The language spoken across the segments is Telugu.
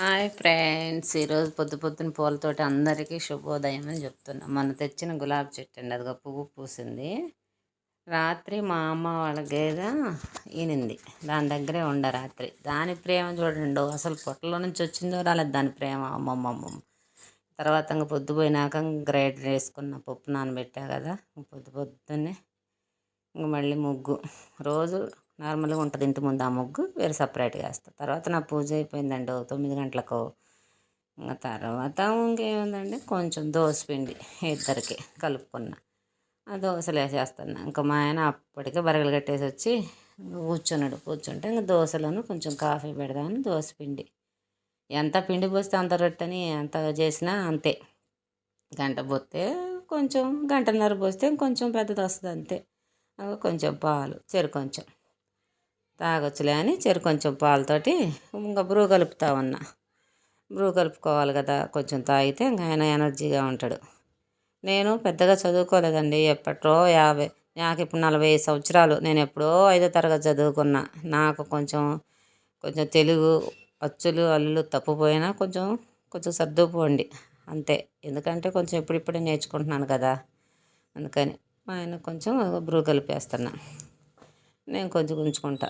హాయ్ ఫ్రెండ్స్, ఈరోజు పొద్దున పూలతోటి అందరికీ శుభోదయం అని చెప్తున్నా. మొన్న తెచ్చిన గులాబీ చెట్టు అండి, అదిగో పువ్వు పూసింది. రాత్రి మా అమ్మ వాళ్ళ గేదె ఈనింది, దాని దగ్గరే ఉండ రాత్రి. దాని ప్రేమ చూడండి, అసలు పొట్టలో నుంచి వచ్చిందో రాలేదు దాని ప్రేమ. అమ్మమ్మమ్మ తర్వాత ఇంక పొద్దుపోయినాక గ్రైండర్ వేసుకున్న పప్పు నానబెట్టా కదా, పొద్దున్నే ఇంక మళ్ళీ ముగ్గు రోజు నార్మల్గా ఉంటుంది ఇంటి ముందు. ఆ ముగ్గు వేరే సపరేట్గా వేస్తాను. తర్వాత నా పూజ అయిపోయిందండి 9 గంటలకు. ఇంకా తర్వాత ఇంకేముందండి, కొంచెం దోసపిండి ఇద్దరికి కలుపుకున్న ఆ దోశలు వేసేస్తాను. ఇంకా మా ఆయన అప్పటికే బరగలు కట్టేసి వచ్చి కూర్చుంటే ఇంకా దోశలను కొంచెం కాఫీ పెడదామని దోసపిండి. ఎంత పిండి పోస్తే అంత రొట్టెని ఎంత చేసినా అంతే. గంట పోస్తే కొంచెం, గంటన్నర పోస్తే కొంచెం పెద్దది వస్తుంది అంతే. కొంచెం పాలు, కొంచెం తాగొచ్చులే అని కొంచెం పాలతోటి ఇంకా బ్రూ కలుపుతా ఉన్నా. బ్రూ కలుపుకోవాలి కదా, కొంచెం తాగితే ఇంకా ఆయన ఎనర్జీగా ఉంటాడు. నేను పెద్దగా చదువుకోలేదండి, ఎప్పట్లో నాకు ఇప్పుడు 45 సంవత్సరాలు. నేను ఎప్పుడో 5వ తరగతి చదువుకున్నా. నాకు కొంచెం తెలుగు అచ్చులు అల్లులు తప్పిపోయినా కొంచెం సర్దుకుపోండి అంతే. ఎందుకంటే కొంచెం ఇప్పుడిప్పుడే నేర్చుకుంటున్నాను కదా, అందుకని మా ఆయన కొంచెం బ్రూ కలిపేస్తున్నా. నేను కొంచెం ఉంచుకుంటా.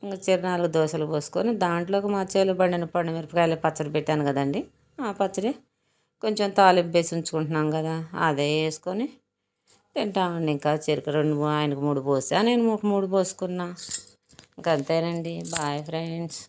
ఇంకా 4 దోశలు పోసుకొని దాంట్లోకి మా చేలు పండిన పండు మిరపకాయలు పచ్చడి పెట్టాను కదండి, ఆ పచ్చడి కొంచెం తాలింపు వేసి ఉంచుకుంటున్నాం కదా, అదే వేసుకొని తింటామండి. ఇంకా చెరుకు 2 ఆయనకు 3 పోసా, నేను ఒక 3 పోసుకున్నా. ఇంకా అంతేనండి. Bye friends.